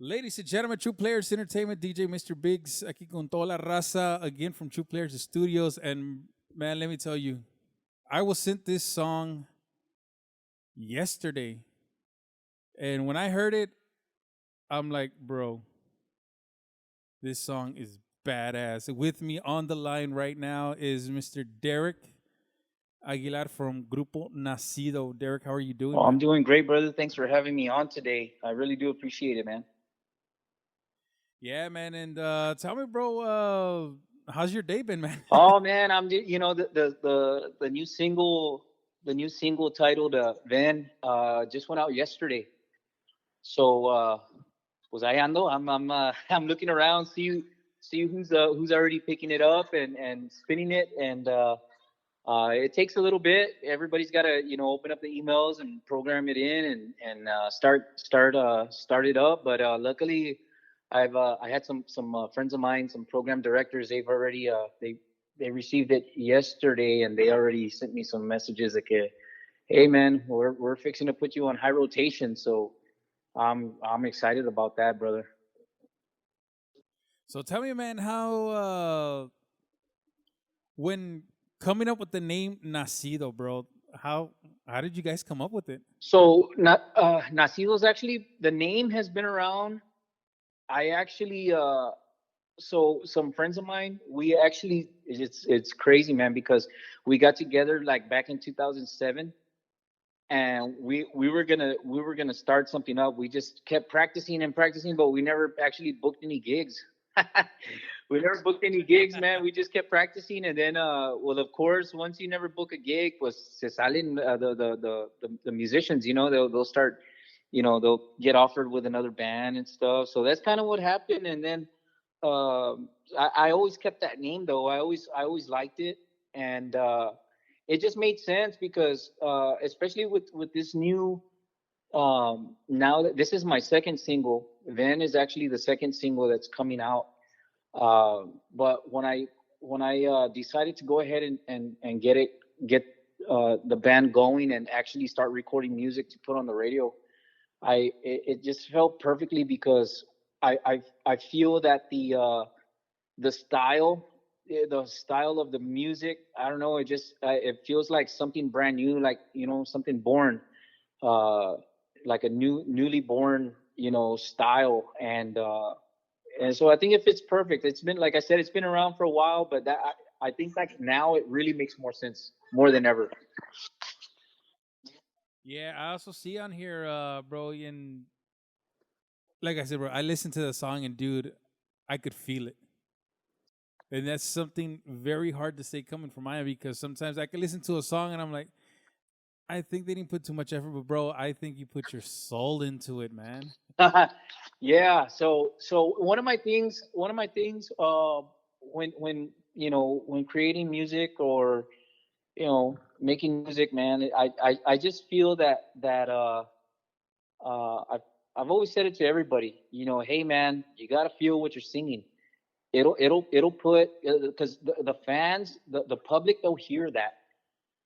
Ladies and gentlemen, True Players Entertainment, DJ Mr. Biggs, aquí con toda la raza, again from True Players Studios. And man, let me tell you, I was sent this song yesterday. And when I heard it, I'm like, bro, this song is badass. With me on the line right now is Mr. Derek Aguilar from Grupo Nacido. Derek, how are you doing, Oh, I'm man? doing great, brother. Thanks for having me on today. I really do appreciate it, man. Yeah, man. And tell me, bro, how's your day been, man? Oh man, the new single titled "Van" just went out yesterday. So was I ando? I'm looking around, see who's already picking it up and spinning it, and it takes a little bit. Everybody's got to open up the emails and program it in and start it up. But luckily, I had some friends of mine, some program directors. They've already they received it yesterday, and they already sent me some messages like, "Hey man, we're fixing to put you on high rotation." So I'm excited about that, brother. So tell me, man, how when coming up with the name Nacido, bro, how how did you guys come up with it? So Nacido's actually the name has been around. I actually so some friends of mine, we actually it's crazy, man, because we got together like back in 2007, and we were gonna start something up. We just kept practicing and practicing, but we never actually booked any gigs. We never booked any gigs, man. We just kept practicing, and then well, of course, once you never book a gig, pues se salen the musicians, they'll start, they'll get offered with another band and stuff. So that's kind of what happened. And then I always kept that name though. I always liked it, and it just made sense because especially with this new now that this is my second single. Van is actually the second single that's coming out. But when I decided to go ahead and get the band going and actually start recording music to put on the radio, it just felt perfectly because I feel that the style the style of the music, I don't know, it feels like something brand new, like something born, uh like a newly born style. And so I think it fits perfect. It's been, like I said, it's been around for a while, but I think like now it really makes more sense more than ever. Yeah, I also see on here, bro, and like I said, bro, I listened to the song and dude, I could feel it. And that's something very hard to say coming from mine because sometimes I can listen to a song and I'm like, I think they didn't put too much effort, but bro, I think you put your soul into it, man. Yeah. So one of my things when when creating music or making music, man, I just feel that I've always said it to everybody. Hey man, you gotta feel what you're singing. It'll put, because the fans, the public, they'll hear that.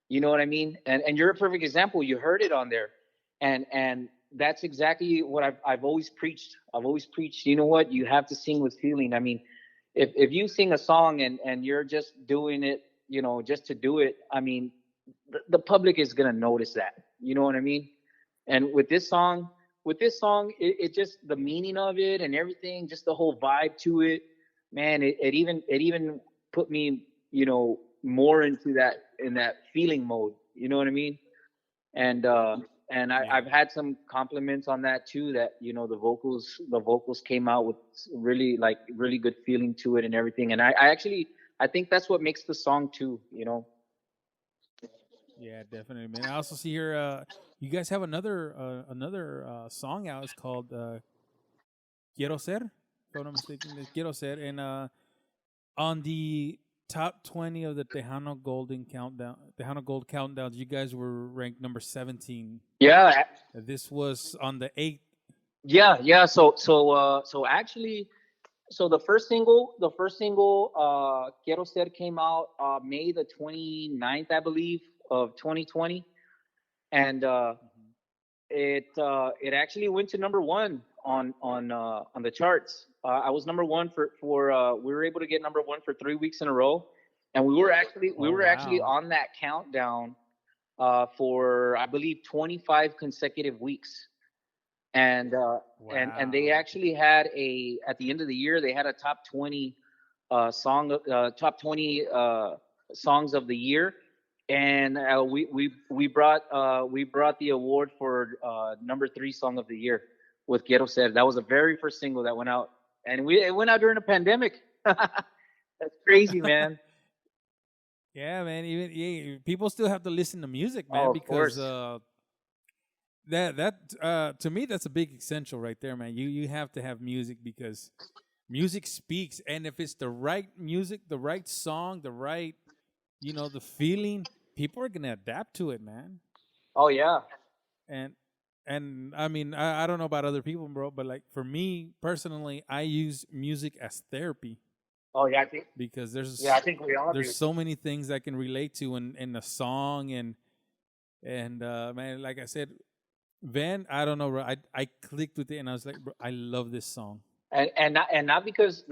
You know what I mean? And you're a perfect example. You heard it on there, and that's exactly what I've always preached. I've always preached. You know what? You have to sing with feeling. I mean, if you sing a song and you're just doing it, just to do it, I mean, the public is gonna notice that. You know what I mean? And with this song, it just, the meaning of it and everything, just the whole vibe to it, man. It even put me, more into that feeling mode. You know what I mean? And I've Yeah. had some compliments on that too. That the vocals came out with really, like, really good feeling to it and everything. And I think that's what makes the song too. Yeah, definitely, man. I also see here, you guys have another song out. It's called Quiero Ser, if I'm not mistaken. It's Quiero Ser, and on the top 20 of the Tejano Gold countdowns, you guys were ranked number 17. Yeah, This was on the eighth. yeah. So actually, so the first single, Quiero Ser, came out May the 29th, I believe, of 2020. And it actually went to number one on the charts. I was number one for we were able to get number one for 3 weeks in a row, and we Oh were actually wow. on that countdown for I believe 25 consecutive weeks. And they Wow. actually had a at the end of the year they had a top 20 top 20 songs of the year, and we brought the award for number three song of the year with Quiero Ser. That was the very first single that went out, and we it went out during a pandemic. That's crazy, man. Yeah, man. Even yeah, people still have to listen to music, man, Oh, of because course. to me that's a big essential right there, man. You have to have music because music speaks, and if it's the right music, the right song, the right the feeling, people are gonna adapt to it, man. Oh yeah. And I mean, I don't know about other people, bro, but like for me personally, I use music as therapy Oh yeah. I think. because Yeah, I think we all there's do. so many things I can relate to in a song and man, like I said, Van, I don't know, bro, I clicked with it and I was like, bro, I love this song. And not because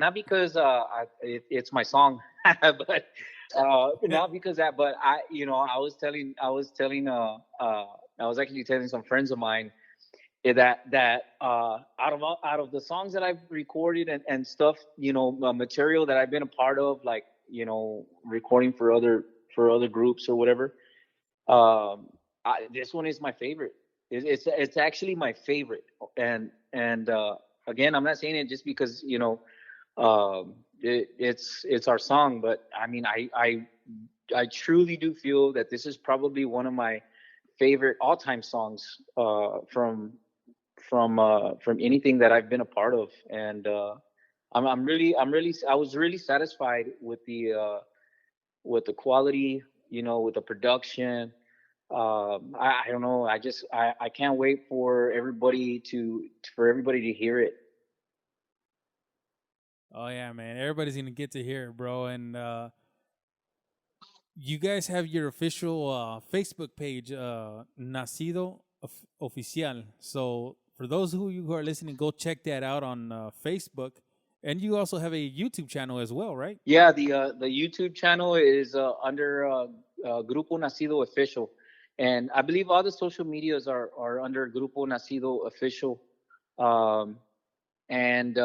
it's my song, but not because that. But I was actually telling some friends of mine that out of the songs that I've recorded and stuff, material that I've been a part of, like recording for other groups or whatever. This one is my favorite. It's actually my favorite, and again, I'm not saying it just because it's our song, but I mean, I truly do feel that this is probably one of my favorite all time songs from anything that I've been a part of, and I was really satisfied with the quality, with the production. I don't know. I can't wait for everybody to hear it. Oh yeah, man, everybody's gonna get to hear it, bro. And you guys have your official Facebook page, Nacido Oficial. So for those of you who are listening, go check that out on Facebook. And you also have a YouTube channel as well, right? Yeah, the YouTube channel is under Grupo Nacido official, and I believe all the social medias are under Grupo Nacido official. Um, and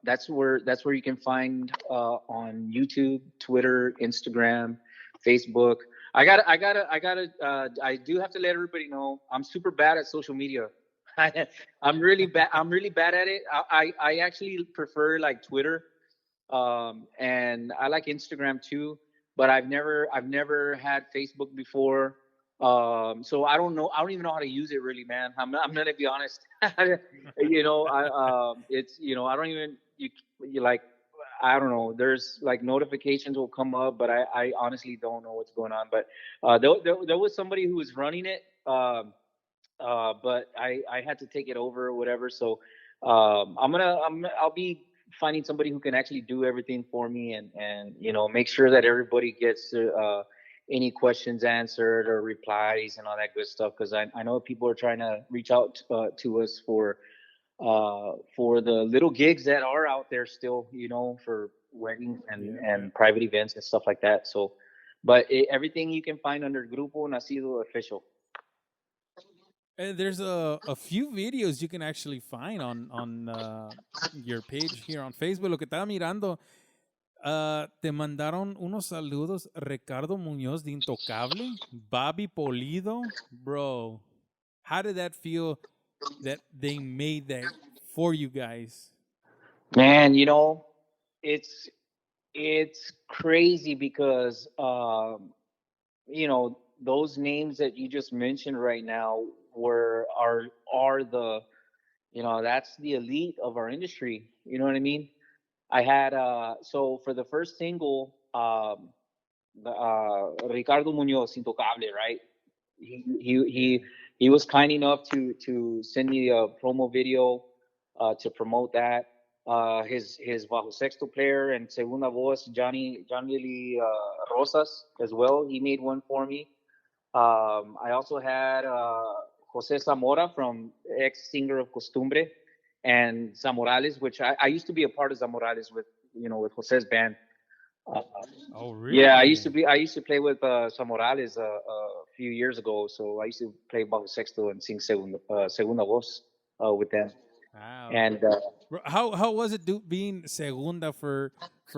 that's where you can find on YouTube, Twitter, Instagram, Facebook. I do have to let everybody know I'm super bad at social media. I'm really bad. I'm really bad at it. I actually prefer like Twitter, and I like Instagram too, but I've never had Facebook before. So I don't know. I don't even know how to use it really, man. I'm gonna be honest. It's I don't even you like I don't know. There's like notifications will come up, but I honestly don't know what's going on. But there was somebody who was running it, but I had to take it over or whatever. So I'll be finding somebody who can actually do everything for me, and make sure that everybody gets any questions answered or replies and all that good stuff, because I know people are trying to reach out to us for the little gigs that are out there still, for weddings and Yeah, yeah. and private events and stuff like that. So, but everything you can find under Grupo Nacido official. And there's a few videos you can actually find on your page here on Facebook. Lo que estaba mirando, te mandaron unos saludos Ricardo Muñoz de Intocable, Bobby Polido, bro. How did that feel that they made that for you guys? Man, it's it's crazy because those names that you just mentioned right now were are the that's the elite of our industry. You know what I mean? I had so for the first single, Ricardo Munoz Intocable, right? He Yeah. he was kind enough to send me a promo video to promote that. His bajo sexto player and segunda voz, Johnny Rosas, as well. He made one for me. I also had Jose Zamora from ex singer of Costumbre, and Zamorales, which I used to be a part of Zamorales with with Jose's band. Uh, Oh, yeah, really? I used to play with Zamorales a few years ago. So I used to play bajo sexto and sing segunda voz with them. Wow. And Bro, how was it being segunda for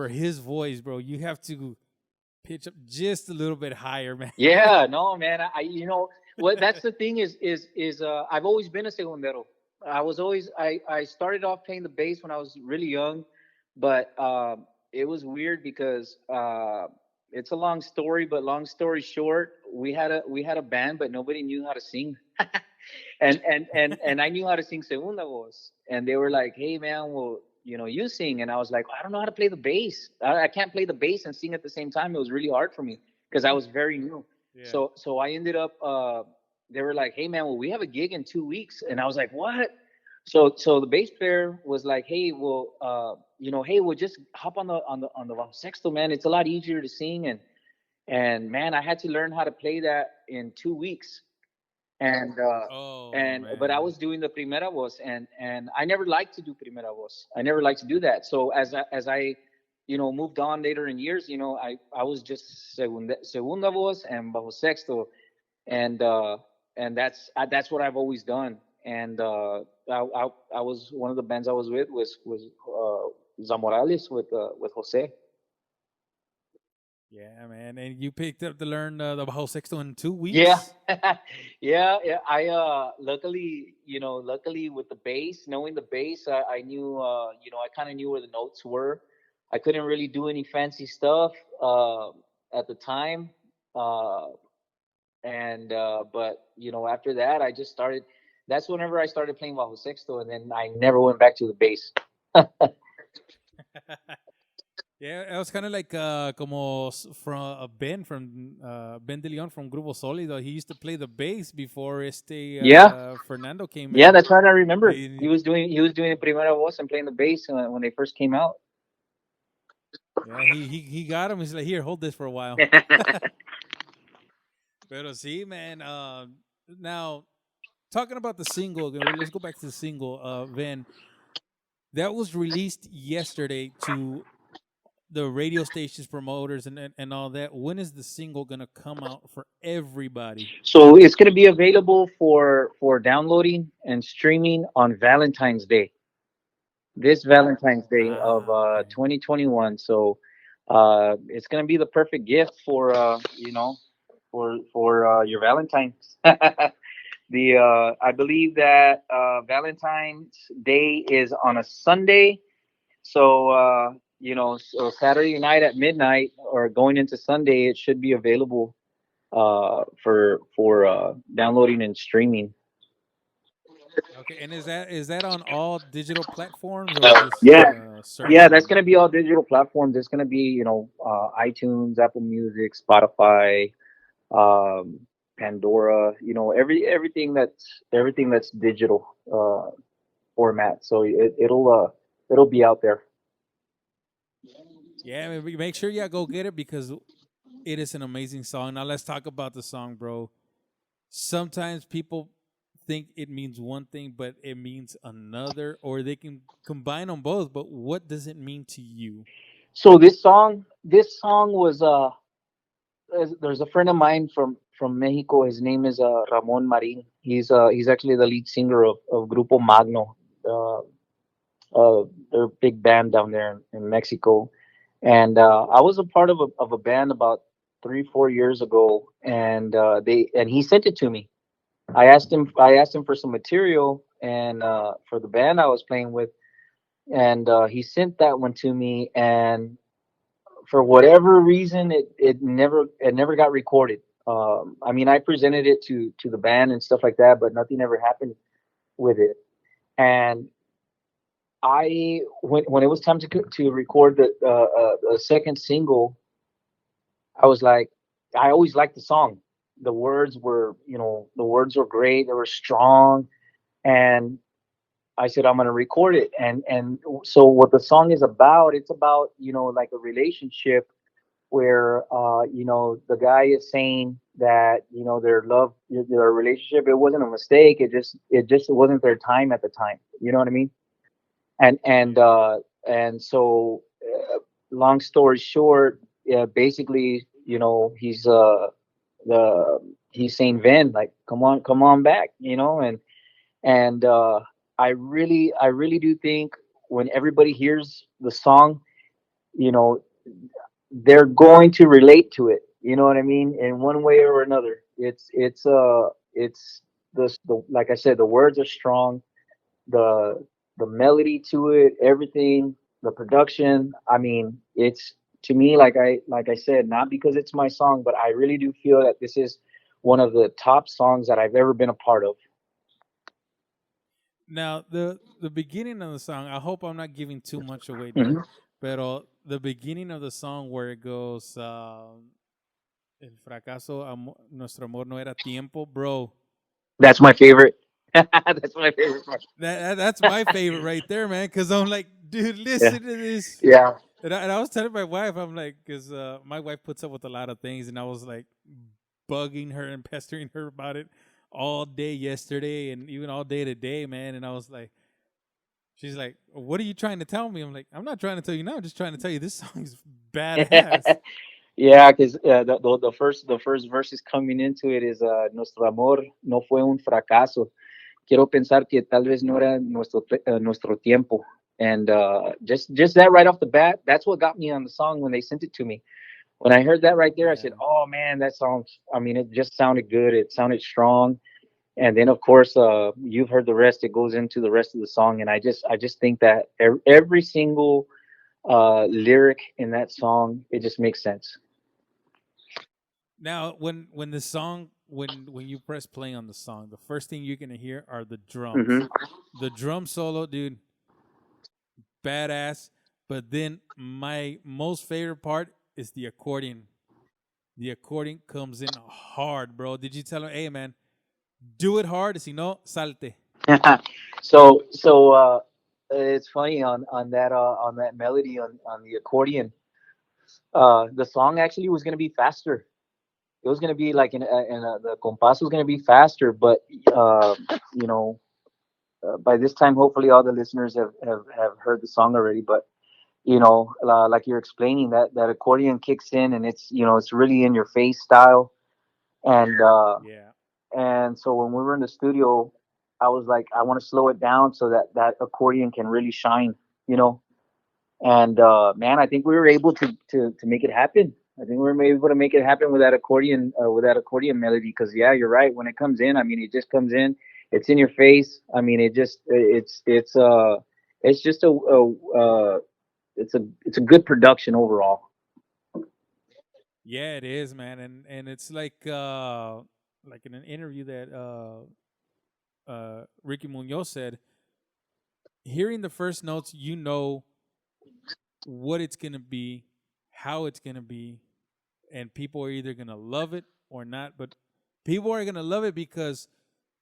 his voice, bro? You have to pitch up just a little bit higher, man. yeah, no, man. What that's the thing is I've always been a segundero. I started off playing the bass when I was really young, but it was weird because it's a long story. But long story short, we had a band, but nobody knew how to sing. And I knew how to sing segunda voz, and they were like, "Hey, man, well, you sing." And I was like, "I don't know how to play the bass. I can't play the bass and sing at the same time." It was really hard for me because I was very new. Yeah. So I ended up. They were like, "Hey, man, well, we have a gig in 2 weeks," and I was like, "What?" So the bass player was like, "Hey, well, hey, well, just hop on the bajo sexto, man. It's a lot easier to sing." And man, I had to learn how to play that in 2 weeks. And Oh but I man. was doing the primera voz, and I never liked to do primera voz. I never liked to do that. So as I moved on later in years, I was just segunda voz and bajo sexto, and that's what I've always done. And I was one of the bands I was with was Zamorales with Jose. Yeah, man. And you picked up to learn the bajo sexto in two Yeah, weeks. yeah. I luckily with the bass, knowing the bass, I knew I kind of knew where the notes were. I couldn't really do any fancy stuff at the time, uh, and but after that, I just started. That's whenever I started playing bajo sexto, and then I never went back to the bass. Yeah, it was kind of like como from Ben de Leon from Grupo Sólido. He used to play the bass before Yeah, Fernando came yeah, in. that's right. I remember Eh, he was doing primera voz and playing the bass when they first came out. Yeah, he got him. He's like, here, hold this for a while. Pero sí, man. Now talking about the single, let's go back to the single. Van, that was released yesterday to the radio stations, promoters, and all that. When is the single gonna come out for everybody? So it's going to be available for downloading and streaming on Valentine's Day, this Valentine's Day of Ah, okay. 2021. So it's going to be the perfect gift for for your Valentine's. The I believe that Valentine's Day is on a Sunday, so so Saturday night at midnight or going into Sunday, it should be available for downloading and streaming. Okay, and is that on all digital platforms or just Yeah, yeah, that's certain? gonna be all digital platforms. It's gonna be iTunes, Apple Music, Spotify, um, Pandora. Everything that's digital format. So it'll be out there. Yeah, I mean, make sure you go get it because it is an amazing song. Now let's talk about the song, bro. Sometimes people think it means one thing, but it means another, or they can combine them both. But what does it mean to you? So this song was there's a friend of mine from Mexico. His name is Ramon Marin. He's actually the lead singer of Grupo Magno. Uh, they're a big band down there in Mexico, and I was a part of a band about 3 4 years ago, and he sent it to me. I asked him for some material and for the band I was playing with, and he sent that one to me, and for whatever reason, it never got recorded. I mean, I presented it to the band and stuff like that, but nothing ever happened with it. And when it was time to record the second single, I was like, I always liked the song. The words were great. They were strong, and I said I'm gonna record it. And so what the song is about, it's about like a relationship where the guy is saying that their love, their relationship, it wasn't a mistake. It just wasn't their time at the time. You know what I mean? And so, long story short, yeah, basically, the he's saying, Vin, like, come on back, and I really do think when everybody hears the song, you know, they're going to relate to it. You know what I mean? In one way or another. It's the like I said, the words are strong, the the melody to it, everything, the production. I mean, it's, to me, like I said, not because it's my song, but I really do feel that this is one of the top songs that I've ever been a part of. Now the beginning of the song. I hope I'm not giving too much away, dude. Hmm. Pero the beginning of the song where it goes, el fracaso, nuestro amor no era tiempo, bro. That's my favorite. That's my favorite part. That's my favorite right there, man. Because I'm like, dude, Yeah. listen to this. Yeah. And I was telling my wife, I'm like, because my wife puts up with a lot of things, and I was like bugging her and pestering her about it all day yesterday and even all day today, man. And I was like, she's like, "What are you trying to tell me?" I'm like, "I'm not trying to tell you now. I'm just trying to tell you this song is badass." Yeah, because the first verses coming into it is, nuestro amor no fue un fracaso. Quiero pensar que tal vez no era nuestro tiempo. And just that right off the bat, that's what got me on the song when they sent it to me. When I heard that right there, I Yeah. said, "Oh man, that song." I mean, it just sounded good. It sounded strong. And then, of course, you've heard the rest. It goes into the rest of the song, and I just think that every single lyric in that song, it just makes sense. Now, when the song when you press play on the song, the first thing you're gonna hear are the drums. Hmm. The drum solo, dude, badass. But then my most favorite part is the accordion. The accordion comes in hard, bro. Did you tell him, hey man, do it hard? Si no, salte. So it's funny on that melody on the accordion. The song actually was going to be faster. It was going to be like the compás was going to be faster, but uh, you know by this time, hopefully all the listeners have heard the song already. But like you're explaining, that accordion kicks in, and it's really in your face style. Yeah. And uh, and so when we were in the studio, I was like, I want to slow it down so that accordion can really shine, you know. And man, I think we were able to make it happen. I think we were able to make it happen with that accordion melody. Because yeah, you're right. When it comes in, I mean, it just comes in. It's in your face. I mean, it's just a good production overall. Yeah, it is, man. And it's like in an interview that Ricky Munoz said, hearing the first notes, you know what it's gonna be, how it's gonna be, and people are either gonna love it or not. But people are gonna love it because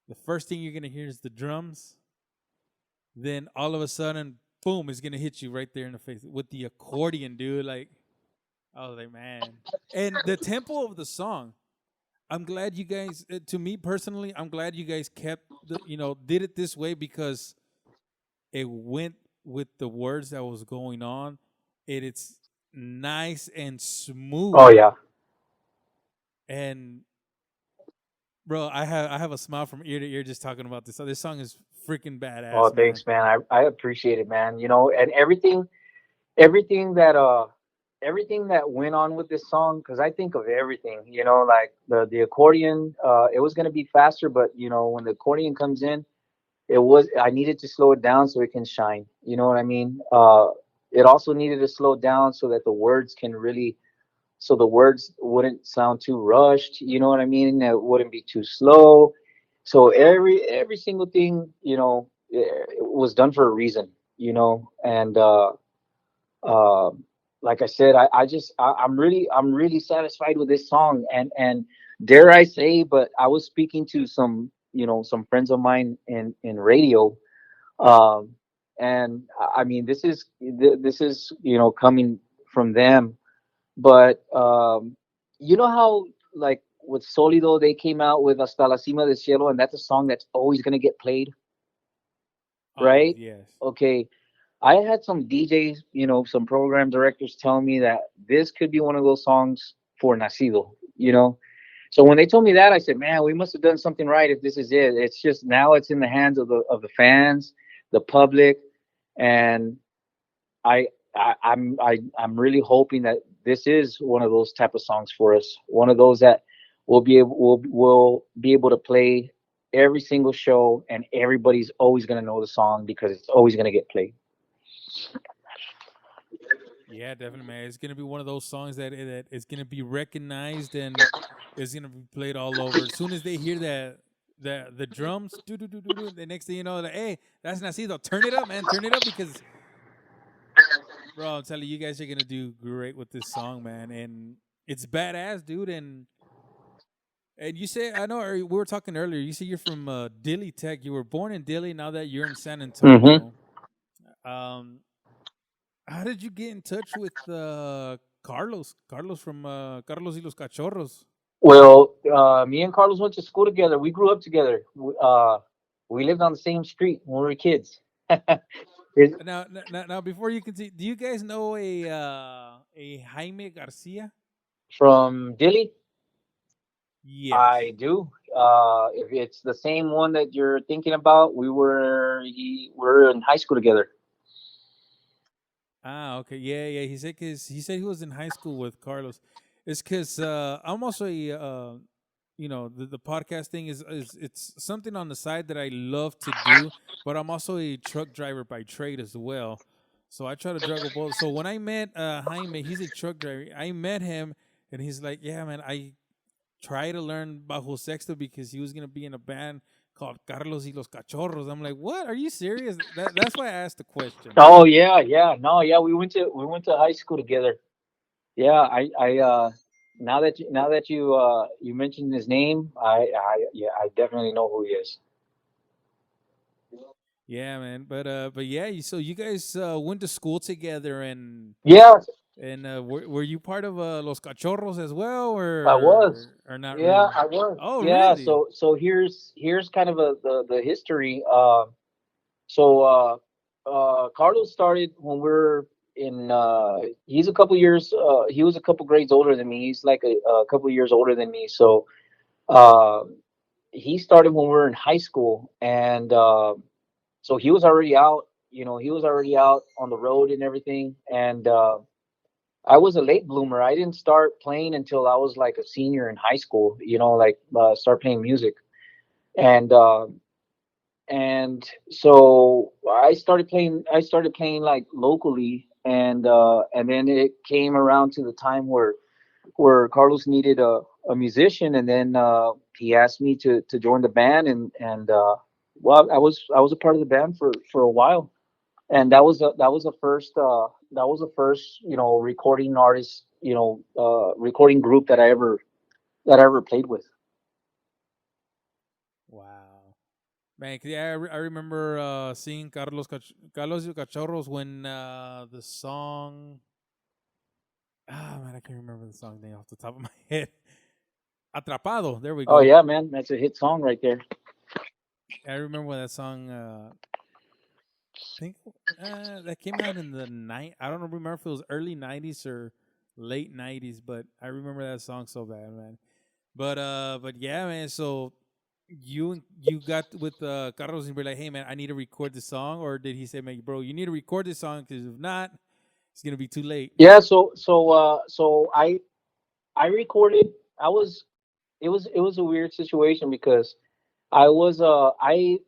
the first thing you're gonna hear is the drums. Then all of a sudden, boom, it's gonna hit you right there in the face with the accordion, dude. Like I was like, man. And the tempo of the song, I'm glad you guys. To me personally, I'm glad you guys kept did it this way because it went with the words that was going on. It's nice and Oh smooth. yeah. And bro, I have a smile from ear to ear just talking about this. So this song is freaking Oh, badass, man. thanks, man. I appreciate it, man. And everything that went on with this song, because I think of everything, like the accordion. It was gonna be faster, but when the accordion comes in, I needed to slow it down so it can shine. You know what I mean? It also needed to slow down so that the words wouldn't sound too rushed. You know what I mean? It wouldn't be too slow. So every single thing, it was done for a reason. And uh, like I said, I'm really satisfied with this song. And dare I say, but I was speaking to some friends of mine in radio. um, and I mean, this is coming from them. But you know how, like, with Solido, they came out with Hasta la Cima del Cielo, and that's a song that's always gonna get played, Always, right? yes. Okay, I had some DJs, some program directors tell me that this could be one of those songs for Nacido. So when they told me that, I said, "Man, we must have done something right if this is it." It's just now it's in the hands of the fans, the public, and I, I'm really hoping that this is one of those type of songs for us. One of those that will be able to play every single show, and everybody's always gonna know the song because it's always gonna get played. Yeah, definitely, man. It's gonna be one of those songs that is gonna be recognized and it's gonna be played all over. As soon as they hear that the drums, do do do do do, the next thing you know, like, hey, that's Nacido. Turn it up, man. Turn it up because, bro, I'm telling you, you guys are gonna do great with this song, man. And it's badass, dude. And you say, I know we were talking earlier. You say you're from Dilley Tech. You were born in Dilley. Now that you're in San Hmm. Antonio, um, how did you get in touch with Carlos? Carlos from Carlos y los Cachorros. Well, me and Carlos went to school together. We grew up together. We lived on the same street when we were kids. His- Now, before you continue, do you guys know a Jaime Garcia? from Dilly, Yes. I do. If it's the same one that you're thinking about, we're in high school together. Ah, okay. Yeah, yeah. He said cause he said he was in high school with Carlos. It's because I'm also a the podcast thing is it's something on the side that I love to do, but I'm also a truck driver by trade as well. So I try to juggle both. So when I met Jaime, he's a truck driver. I met him and he's like, "Yeah, man, I try to learn bajo sexto because he was gonna be in a band called Carlos y los Cachorros." I'm like, "What? Are you serious?" That's why I asked the question. Oh yeah, yeah. No, yeah, we went to high school together. Yeah, I now that you mentioned his name, yeah, I definitely know who he is. Yeah, man. But yeah, so you guys went to school together Yeah, and were you part of Los Cachorros as well, I was. or not Yeah, really? I was. Oh, Yeah, really? so here's kind of the history. So Carlos started when we are in. He's a couple years. He was a couple grades older than me. He's like a couple years older than me. So uh, he started when we were in high school, and so he was already out. He was already out on the road and everything. And I was a late bloomer. I didn't start playing until I was like a senior in high school. Like start playing music. And so I started playing like locally, and then it came around to the time where Carlos needed a musician, and then he asked me to join the band, and well, I was a part of the band for a while, and that was the first recording artist, recording group that I ever played with. Wow, man. 'Cause yeah, I remember seeing Carlos y Cachorros when the song. Ah, man, I can't remember the song name off the top of my head. Atrapado. There we Oh go. yeah, man, that's a hit song right there. I remember when that song. Think that came out in the night. I don't remember if it was early '90s or late '90s, but I remember that song so bad, man. But yeah, man. So you got with Carlos and be like, hey, man, I need to record this song, or did he say, man, bro, you need to record this song because if not, it's gonna be too late. Yeah, so I recorded. I was it was a weird situation because I was I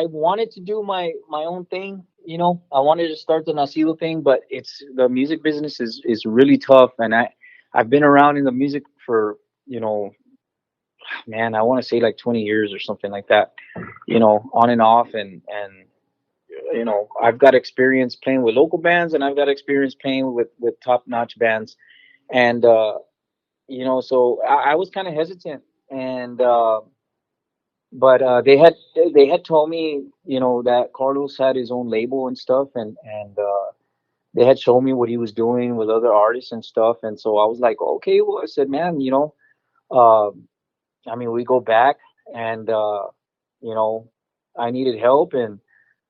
wanted to do my own thing. I wanted to start the Nacido thing, but it's the music business is really tough, and I've been around in the music for, man, I want to say like 20 years or something like that. On and off, and I've got experience playing with local bands, and I've got experience playing with top notch bands, and so I was kind of hesitant, and but they had told me, that Carlos had his own label and stuff, and they had shown me what he was doing with other artists and stuff, and so I was like, okay, well, I said, man, Um, I mean, we go back, and you know, I needed help, and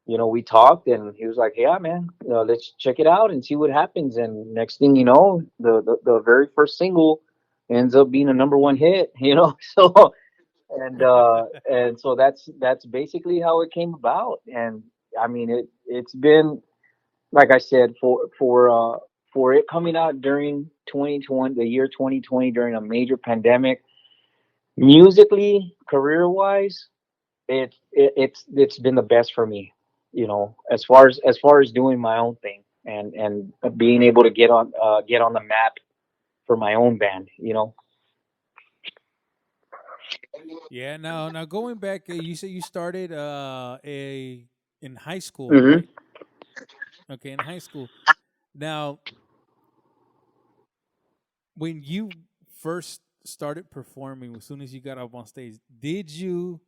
we talked, and he was like, "Yeah, man, let's check it out and see what happens." And next thing you know, the very first single ends up being a number one hit. So and so that's basically how it came about. And I mean, it's been, like I said, for it coming out during 2020, the year 2020, during a major pandemic, musically, career wise, it's been the best for me, as far as doing my own thing, and being able to get on the map for my own band. Yeah. Now going back, you said you started a in high school, Hmm. right? Okay, in high school. Now, when you first started performing, as soon as you got up on stage, did you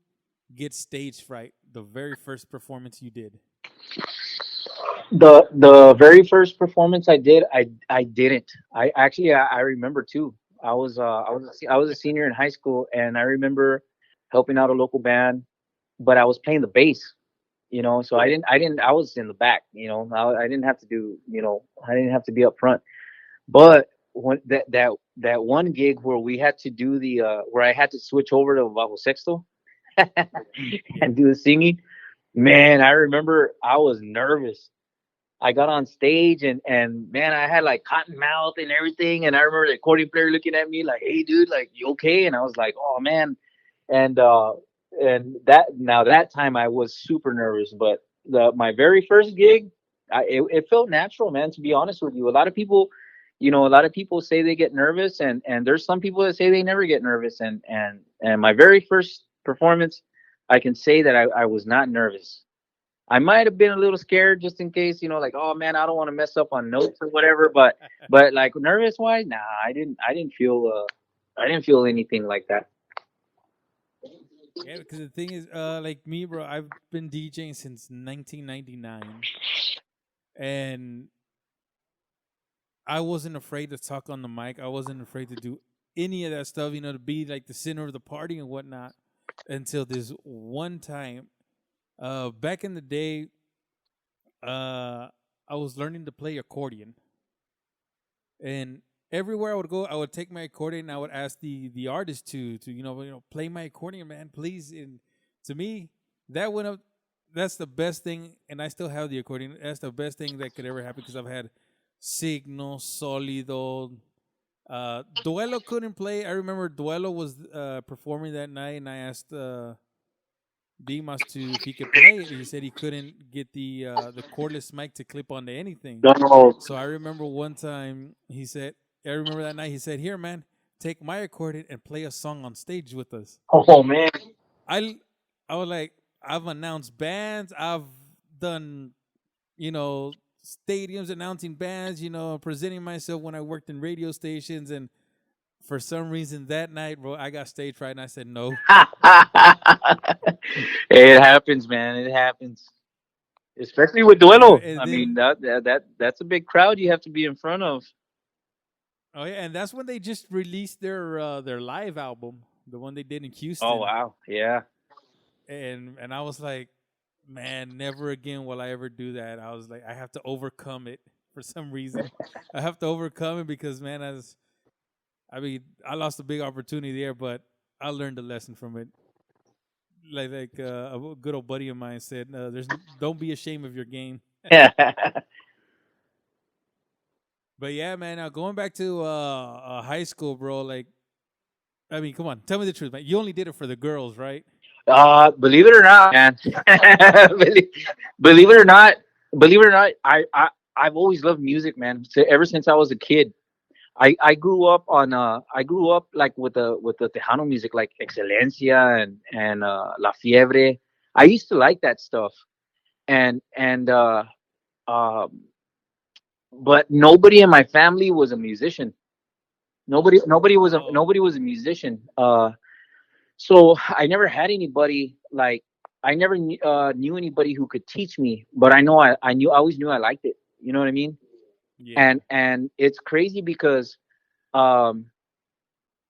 get stage fright the very first performance you did? The very first performance I did, I didn't. I actually, I remember too. I was a senior in high school, and I remember helping out a local band, but I was playing the bass. So I was in the back. I didn't have to do. I didn't have to be up front. But when that one gig where we had to do where I had to switch over to bajo sexto Yeah. and do the singing, man, I remember I was nervous. I got on stage, and man, I had like cotton mouth and everything. And I remember the accordion player looking at me like, "Hey, dude, like, you okay?" And I was like, "Oh man." And that time I was super nervous. But my very first gig, it felt natural, man. To be honest with you, a lot of people say they get nervous, and there's some people that say they never get nervous. And my very first performance, I can say that I was not nervous. I might have been a little scared just in case, like, oh man, I don't want to mess up on notes or whatever. But like, nervous wise, nah, I didn't feel anything like that. Yeah, because the thing is, like me, bro, I've been DJing since 1999, and I wasn't afraid to talk on the mic. I wasn't afraid to do any of that stuff, to be like the center of the party and whatnot. Until this one time, back in the day, uh, I was learning to play accordion, and everywhere I would go, I would take my accordion and I would ask the artist to play my accordion, man, please. And to me, that went up. That's the best thing, and I still have the accordion. That's the best thing that could ever happen because I've had Signo, Solido, Duelo couldn't play. I remember Duelo was performing that night, and I asked Dimas to if he could play it. He said he couldn't get the cordless mic to clip onto anything. No. So I remember one time he said, I remember that night he said, "Here, man, take my accordion and play a song on stage with us." Oh man. I I was like, I've announced bands, I've done you know stadiums announcing bands, presenting myself when I worked in radio stations, and for some reason that night, bro, I got stage fright, and I said no. It happens, man. It happens, especially with Yeah, duelo. and I mean, then that's a big crowd you have to be in front of. oh yeah, and that's when they just released their live album, the one they did in Oh Houston, wow, yeah. and I was like, man, never again will I ever do that. I was like, I have to overcome it for some reason. I have to overcome it because man, I lost a big opportunity there, but I learned a lesson from it. A good old buddy of mine said, don't be ashamed of your game. But yeah, man, now going back to high school, bro, like, I mean, come on, tell me the truth, man. You only did it for the girls, right? Believe it or not, man. believe, believe it or not, I've always loved music, man. So ever since I was a kid, I grew up like with the Tejano music, like Excelencia and La Fiebre. I used to like that stuff, and um, but nobody in my family was a musician. Oh, Nobody was a musician. So I never had anybody like, I never knew anybody who could teach me, but I always knew I liked it. You know what I mean? yeah. And it's crazy because um,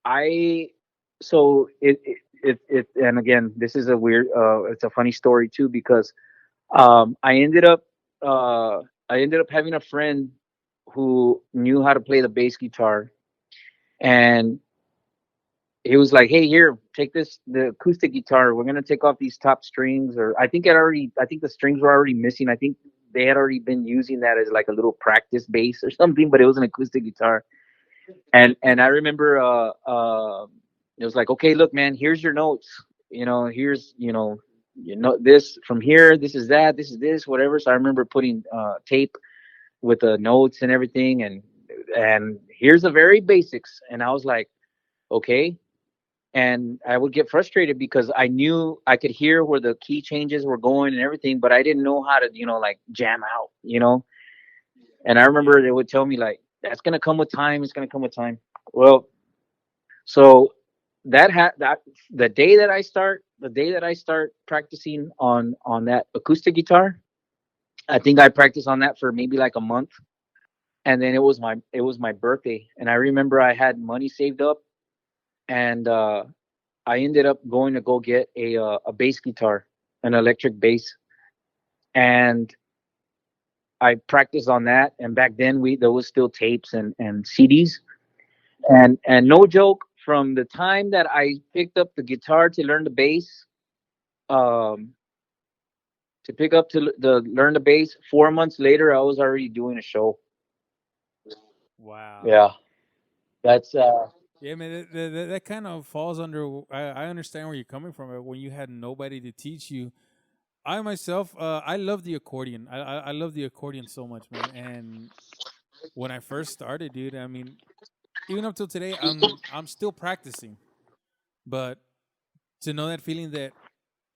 I so and again, this is a weird, it's a funny story too, because I ended up uh having a friend who knew how to play the bass guitar, and he was like, "Hey, here, take this, the acoustic guitar. We're gonna take off these top strings." Or I think the strings were already missing. I think they had already been using that as like a little practice bass or something, but it was an acoustic guitar. And I remember, it was like, "Okay, look, man, here's your notes. Here's this from here. This is that. This is this. Whatever." So I remember putting tape with the notes and everything, and here's the very basics. And I was like, "Okay." And I would get frustrated because I knew I could hear where the key changes were going and everything, but I didn't know how to, like jam out. And I remember Yeah. they would tell me like, "That's gonna come with time. It's gonna come with time." Well, so that the day that I start practicing on that acoustic guitar, I think I practiced on that for maybe like a month, and then it was my birthday, and I remember I had money saved up, and I ended up going to go get a bass guitar, an electric bass, and I practiced on that. And back then we there was still tapes and CDs, and Yeah. no joke, from the time that I picked up the guitar to learn the bass, um, to pick up to learn the bass, 4 months later I was already doing a show. Wow. Yeah, that's Yeah, man, that kind of falls under. I understand where you're coming from. When you had nobody to teach you, I myself, I love the accordion. I love the accordion so much, man. And when I first started, dude, I mean, even up till today, I'm still practicing. But to know that feeling that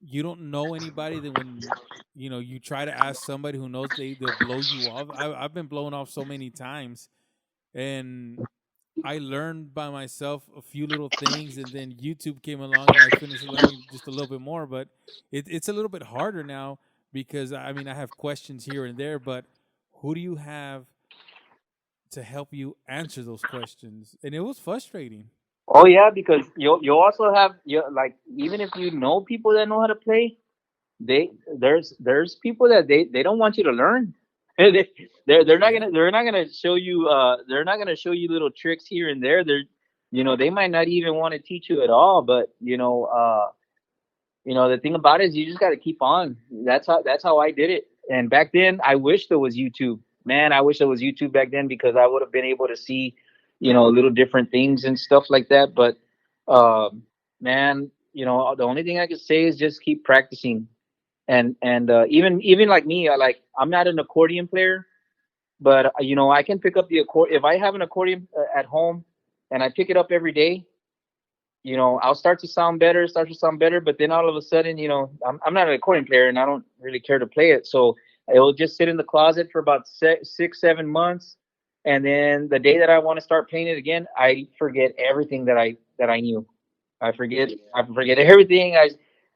you don't know anybody, that when you try to ask somebody who knows, they'll blow you off. I've been blown off so many times, and I learned by myself a few little things, and then YouTube came along, and I finished learning just a little bit more. But it's a little bit harder now because I mean I have questions here and there, but who do you have to help you answer those questions? And it was frustrating. oh yeah, because you also have, like, even if you know people that know how to play, they there's people that they don't want you to learn. they they're not Yeah, gonna show you, they're not gonna show you little tricks here and there. They might not even want to teach you at all. But the thing about it is you just got to keep on. That's how I did it. And back then I wish there was YouTube. Man, I wish there was YouTube back then, because I would have been able to see little different things and stuff like that. But man, the only thing I could say is just keep practicing. And even like me, I'm not an accordion player, but I can pick up the accordion if I have an accordion at home, and I pick it up every day. I'll start to sound better, but then all of a sudden, I'm not an accordion player, and I don't really care to play it. So it'll just sit in the closet for about 6, 7 months. And then the day that I want to start playing it again, I forget everything that I knew. I forget everything.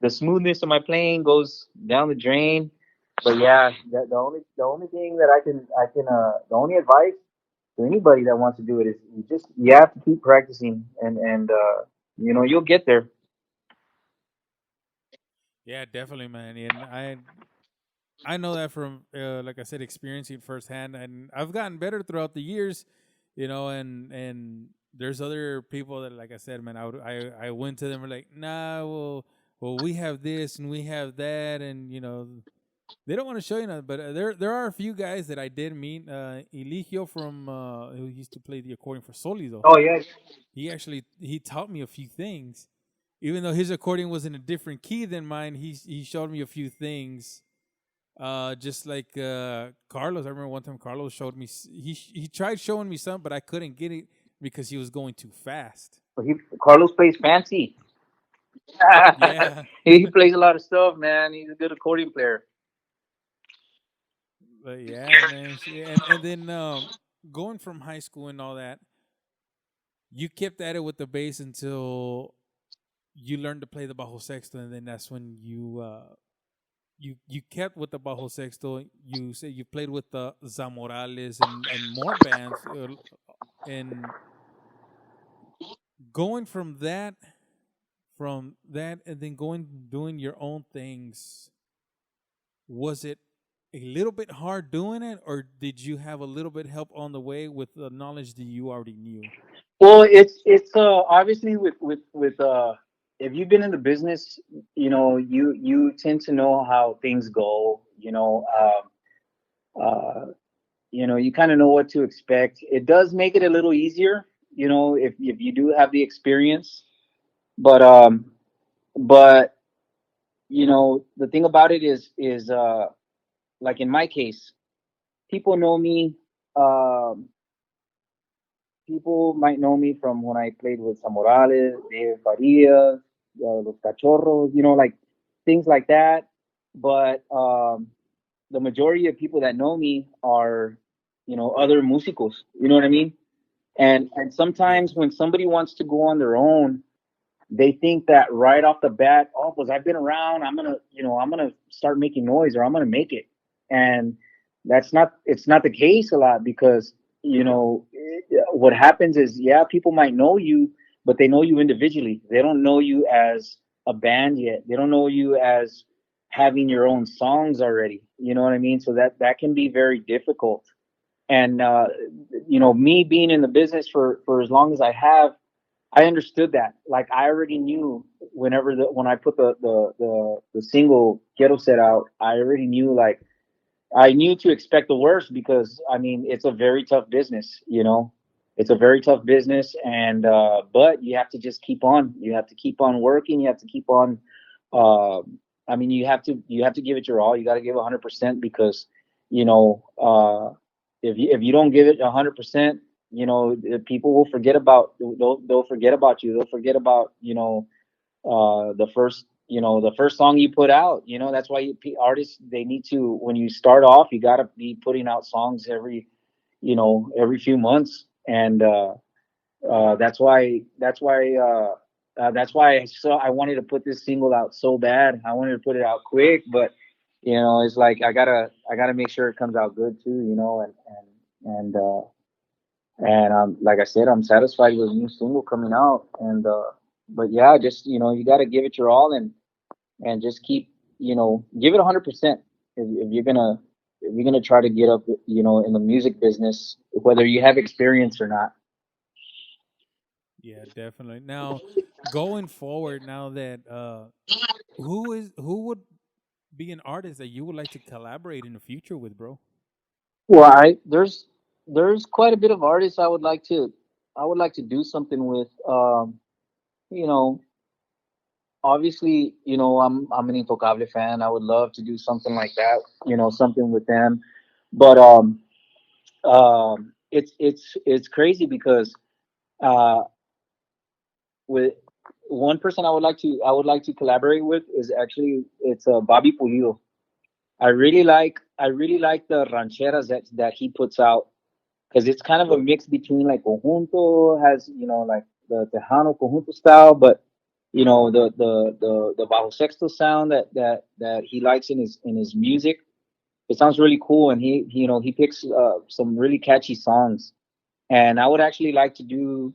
The smoothness of my playing goes down the drain. But yeah, the only thing that the only advice to anybody that wants to do it is you have to keep practicing, and you'll get there. yeah, definitely, man. And I know that from like I said, experiencing firsthand, and I've gotten better throughout the years, and there's other people that, like I said, man, I went to them and like, nah, well, we have this and we have that, and they don't want to show you nothing. But there are a few guys that I did meet. Eligio from who used to play the accordion for Solido. Oh yeah. He taught me a few things, even though his accordion was in a different key than mine. He showed me a few things, just like Carlos. I remember one time Carlos showed me. He tried showing me something, but I couldn't get it because he was going too fast. Carlos plays fancy. Yeah, He plays a lot of stuff, man. He's a good accordion player. but yeah, man. And then going from high school and all that, you kept at it with the bass until you learned to play the bajo sexto, and then that's when you kept with the bajo sexto. You say you played with the Zamorales and more bands, and going from that. from that and then going doing your own things, was it a little bit hard doing it, or did you have a little bit help on the way with the knowledge that you already knew? Well, it's obviously with if you've been in the business, you tend to know how things go. Uh, you kind of know what to expect. It does make it a little easier, if you do have the experience. But but the thing about it is like in my case, people know me. Um, People might know me from when I played with Samorales, Dave Farias, Los Cachorros, like things like that. But the majority of people that know me are, other musicos. You know what I mean? And Yeah. sometimes when somebody wants to go on their own, they think that right off the bat, oh, because I've been around, I'm gonna start making noise or I'm gonna make it, and it's not the case a lot because what happens is, yeah, people might know you, but they know you individually. They don't know you as a band yet. They don't know you as having your own songs already. You know what I mean? So that can be very difficult. And me being in the business for as long as I have, I understood that. Like I already knew when I put the single Quiero Set out, I already knew, like, I knew to expect the worst because I mean it's a very tough business, It's a very tough business, and but you have to just keep on. You have to keep on working. You have to keep on. Uh, I mean, you have to give it your all. You got to give 100% because you know if you don't give it 100%, people will forget about they'll forget about you. They'll forget about the first song you put out. That's why artists, they need to, when you start off, you got to be putting out songs every few months. And that's why I wanted to put this single out so bad. I wanted to put it out quick, but it's like I gotta make sure it comes out good too. And like I said, I'm satisfied with the new single coming out. And but yeah, just you got to give it your all, and just keep, give it 100%. If you're gonna try to get up, in the music business, whether you have experience or not. Yeah, definitely. Now, going forward, now that who would be an artist that you would like to collaborate in the future with, bro? Well, there's quite a bit of artists I would like to do something with. You know, Obviously, I'm an Intocable fan. I would love to do something like that. Something with them. But it's crazy because uh, with one person I would like to collaborate with is actually, it's Bobby Pulido. I really like the rancheras that he puts out, because it's kind of a mix between, like, conjunto, has, like the Tejano conjunto style, but the bajo sexto sound that he likes in his music. It sounds really cool, and he picks some really catchy songs. And I would actually like to do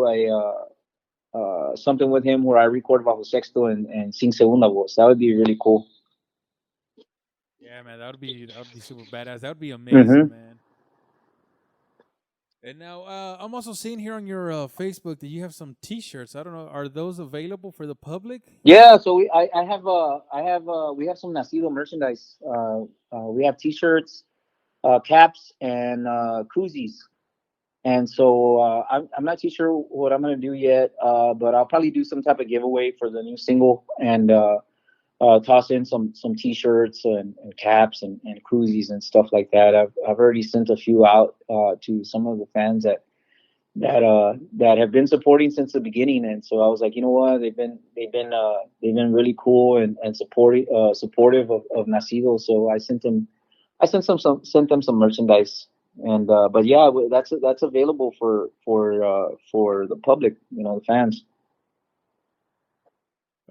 a something with him where I record bajo sexto and sing segunda voz. That would be really cool. Yeah, man, that would be super badass. That would be amazing, Hmm. man. And now, I'm also seeing here on your Facebook that you have some T-shirts. I don't know, are those available for the public? Yeah, so we have some Nacido merchandise. We have T-shirts, caps, and koozies. And so I'm not too sure what I'm gonna do yet, but I'll probably do some type of giveaway for the new single, and toss in some T-shirts and caps and koozies and stuff like that. I've already sent a few out to some of the fans that have been supporting since the beginning. And so I was like, you know what, they've been really cool and supportive of Nacido. So I sent them some merchandise. And but yeah, that's available for the public, the fans.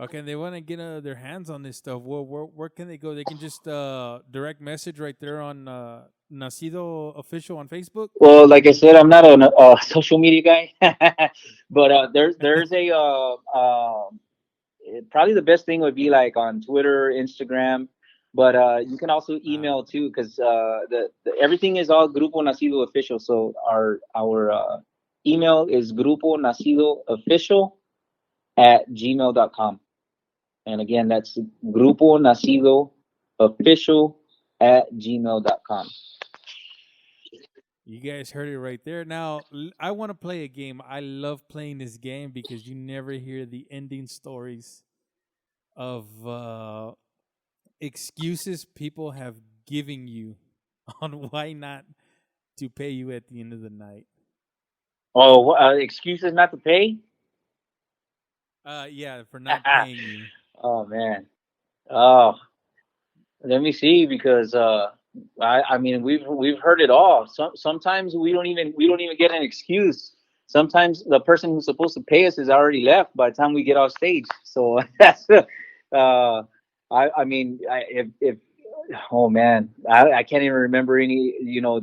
Okay, and they want to get their hands on this stuff. Where can they go? They can just direct message right there on Nacido official on Facebook. Well, like I said, I'm not a social media guy, but there's a probably the best thing would be like on Twitter, Instagram, but you can also Uh, email too because the everything is all Grupo Nacido official. So our email is Grupo Nacido official at gmail.com. And again, that's Grupo Nacido official at gmail.com. you guys heard it right there. Now, I want to play a game. I love playing this game because you never hear the ending stories of excuses people have given you on why not to pay you at the end of the night. Oh, excuses not to pay? Yeah, for not paying you. Oh man. Oh, let me see because I mean we've heard it all. Sometimes we don't even get an excuse. Sometimes the person who's supposed to pay us is already left by the time we get off stage. So that's I mean if oh man I can't even remember any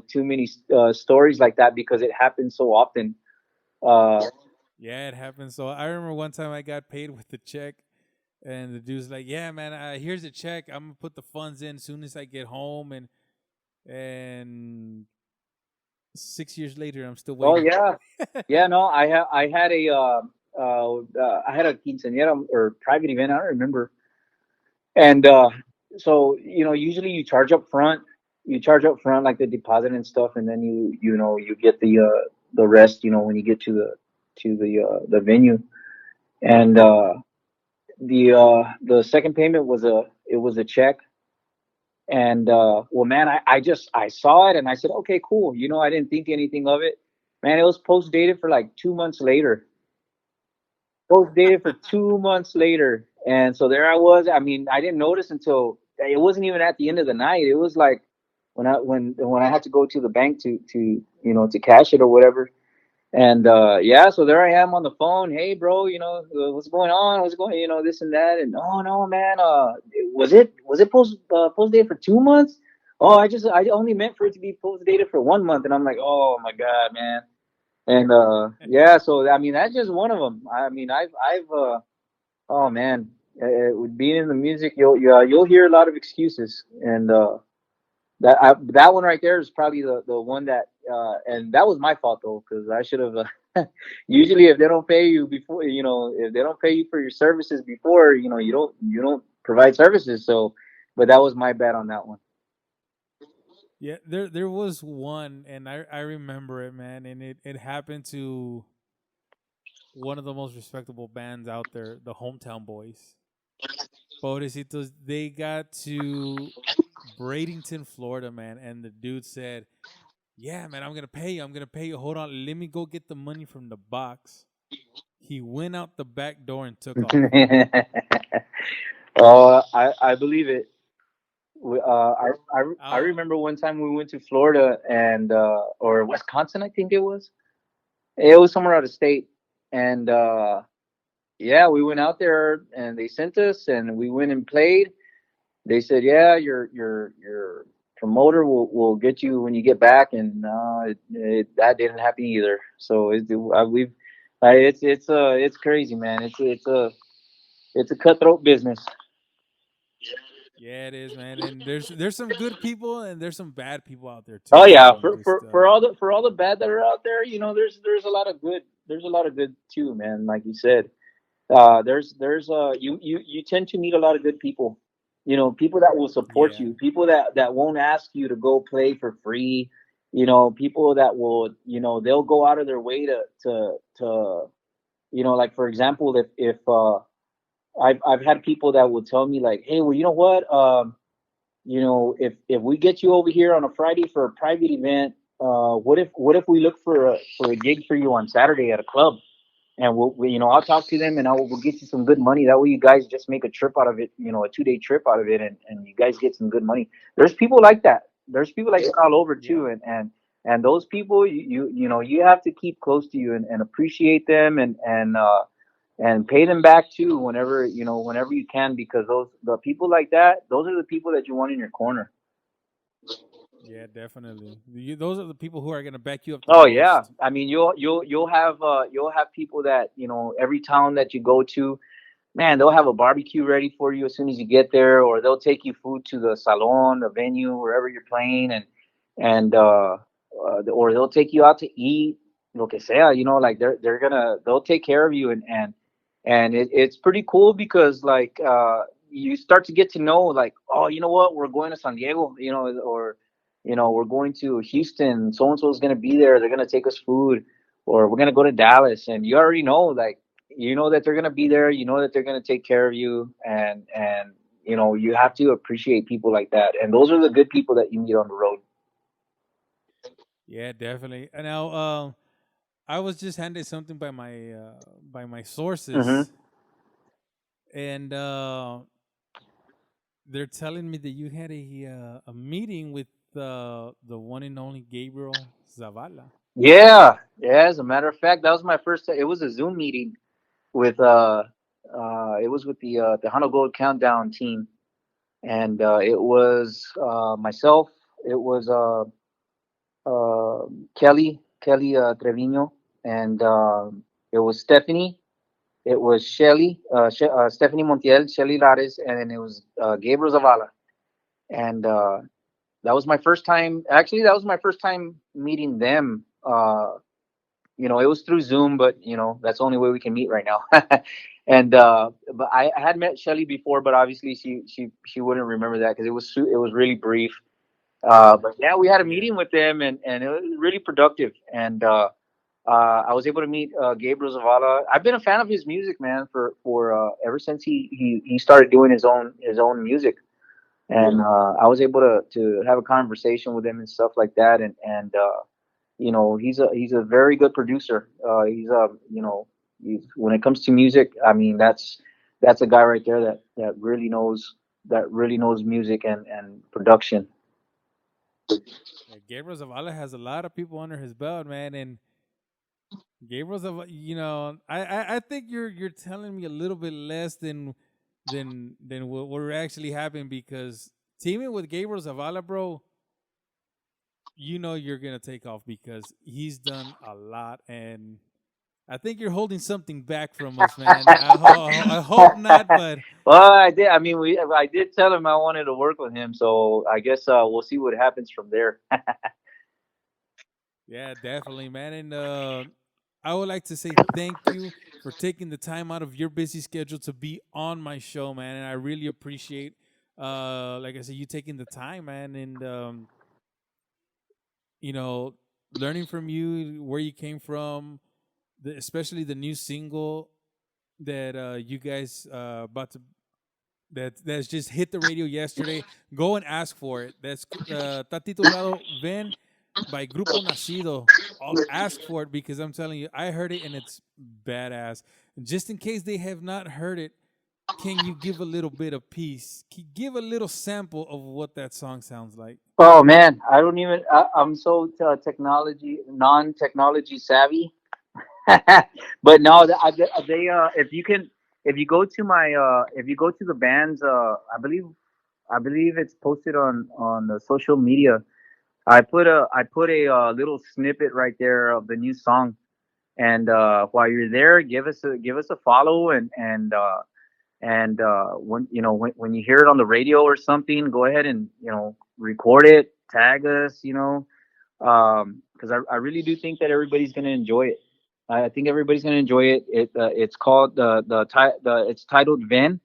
too many stories like that because it happens so often. Uh, Yeah, it happens. So I remember one time I got paid with the check, and the dude's like, "Yeah, man, here's a check. I'm gonna put the funds in as soon as I get home." And 6 years later, I'm still oh waiting. yeah. Yeah, no, I had a quinceañera or private event. I don't remember. And so usually you charge up front. You charge up front like the deposit and stuff, and then you get the rest. When you get to the venue. And the second payment was a check. And well, man, I saw it and I said, okay, cool. I didn't think anything of it. Man, it was post dated for like 2 months later. Both dated for 2 months later, and so there I was. I mean, I didn't notice until it wasn't even at the end of the night. It was like when I had to go to the bank to cash it or whatever. And yeah, so there I am on the phone. Hey, bro, what's going on? What's going, this and that. And oh no, man, was it post dated for 2 months? Oh, I only meant for it to be post dated for 1 month. And I'm like, oh my god, man. And yeah, so I mean that's just one of them. I mean I've oh man, with being in the music, you'll hear a lot of excuses, and that one right there is probably the one that and that was my fault though because I should have. Usually, if they don't pay you before, if they don't pay you for your services before, you don't provide services. So, but that was my bad on that one. Yeah, there was one, and I remember it, man, and it happened to one of the most respectable bands out there, the Hometown Boys. Pobrecitos, they got to Bradenton, Florida, man, and the dude said, "Yeah, man, I'm gonna pay you. I'm gonna pay you. Hold on, let me go get the money from the box." He went out the back door and took off. Oh, I believe it. I Uh, remember one time we went to Florida and or Wisconsin, I think it was. It was somewhere out of state, and yeah, we went out there and they sent us, and we went and played. They said, yeah, your promoter will get you when you get back, and that didn't happen either. So it's crazy, man. It's a cutthroat business. yeah, it is, man. And there's some good people and there's some bad people out there too, Oh man. yeah, And for, just for for all the bad that are out there, there's a lot of good. There's a lot of good too, man. Like you said, there's you tend to meet a lot of good people. People that will support yeah, you, people that won't ask you to go play for free. People that will, they'll go out of their way to like for example, if I've had people that will tell me like, hey, well, you know what, if we get you over here on a Friday for a private event, what if we look for a gig for you on Saturday at a club, and I'll talk to them and we'll get you some good money. That way, you guys just make a trip out of it, a 2 day trip out of it, and you guys get some good money. There's people like that. There's people like that all over yeah, too, and those people, you have to keep close to you and appreciate them, and pay them back too whenever whenever you can, because the people like that, those are the people that you want in your corner. Yeah, definitely. Those are the people who are gonna back you up the Oh yeah, most. I mean you'll have people that every town that you go to, man, they'll have a barbecue ready for you as soon as you get there, or they'll take you food to the salon, the venue, wherever you're playing, and or they'll take you out to eat, lo que sea, like they'll take care of you, and it's pretty cool because like you start to get to know, like, oh, you know what, we're going to San Diego, or we're going to Houston, so and so is going to be there, they're going to take us food, or we're going to go to Dallas, and you already know, like, that they're gonna be there. You know that they're gonna take care of you, and you have to appreciate people like that. And those are the good people that you meet on the road. Yeah, definitely. And now, I was just handed something by my Hmm. sources, and they're telling me that you had a meeting with the one and only Gabriel Zavala. Yeah, yeah. As a matter of fact, that was my first. It was a Zoom meeting with it was with the Hano Gold Countdown team, and it was myself. It was Kelly Trevino, and it was Stephanie. It was Stephanie Montiel, Shelly Lares, and it was Gabriel Zavala. And that was my first time. Actually, that was my first time meeting them. It was through Zoom, but that's the only way we can meet right now. And but I had met Shelly before, but obviously she wouldn't remember that because it was really brief. But yeah, we had a Yeah. meeting with them, and it was really productive. And I was able to meet Gabriel Zavala. I've been a fan of his music, man, for ever since he started doing his own music, and I was able to have a conversation with him and stuff like that, and he's a very good producer. When it comes to music, I mean that's a guy right there that really knows music and production. Yeah, Gabriel Zavala has a lot of people under his belt, man, and Gabriel Zavala, I think you're telling me a little bit less than what actually happened, because teaming with Gabriel Zavala, bro, you're gonna take off because he's done a lot, and I think you're holding something back from us, man. I hope not, but Well, I did. I mean, I did tell him I wanted to work with him, so I guess we'll see what happens from there. yeah, definitely, man. And I would like to say thank you for taking the time out of your busy schedule to be on my show, man. And I really appreciate, like I said, you taking the time, man, and you know, learning from you, where you came from, especially the new single that you guys about to that's just hit the radio yesterday. Go and ask for it. That's está titulado Ven by Grupo Nacido. I'll ask for it because I'm telling you, I heard it and it's badass. Just in case they have not heard it, can you give a little bit of piece? Give a little sample of what that song sounds like? Oh man, I don't even. I'm so non-technology savvy. But no, if you go to if you go to the band's, I believe it's posted on the social media. I put a little snippet right there of the new song, and while you're there, give us a follow, and when you hear it on the radio or something, go ahead and record it, tag us, because I really do think that everybody's gonna enjoy it. I think everybody's gonna enjoy it. It's called it's titled Ven,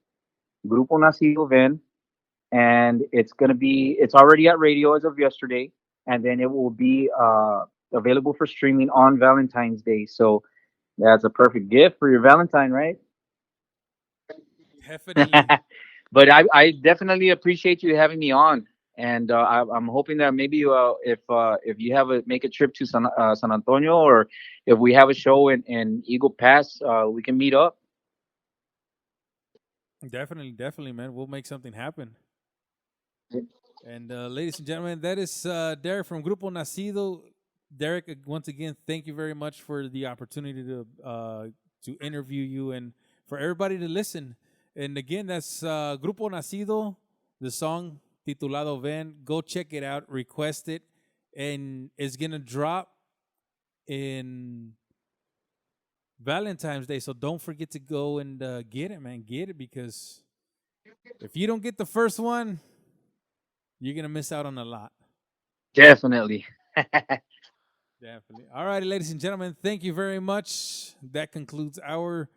Grupo Nacido Ven, and it's already at radio as of yesterday, and then it will be available for streaming on Valentine's Day. So that's a perfect gift for your Valentine, right? Definitely. But I definitely appreciate you having me on, and I'm hoping that maybe if you have a make a trip to San Antonio, or if we have a show in Eagle Pass, we can meet up. Definitely, definitely, man. We'll make something happen. And ladies and gentlemen, that is Derek from Grupo Nacido. Derek, once again, thank you very much for the opportunity to interview you, and for everybody to listen. And again, that's Grupo Nacido, the song titulado Ven. Go check it out, request it, and it's gonna drop in Valentine's Day. So don't forget to go and get it, man. Get it, because if you don't get the first one, you're gonna miss out on a lot. Definitely. Definitely. All righty, ladies and gentlemen, thank you very much. That concludes our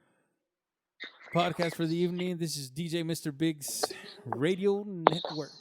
podcast for the evening. This is DJ Mr. Biggs Radio Network.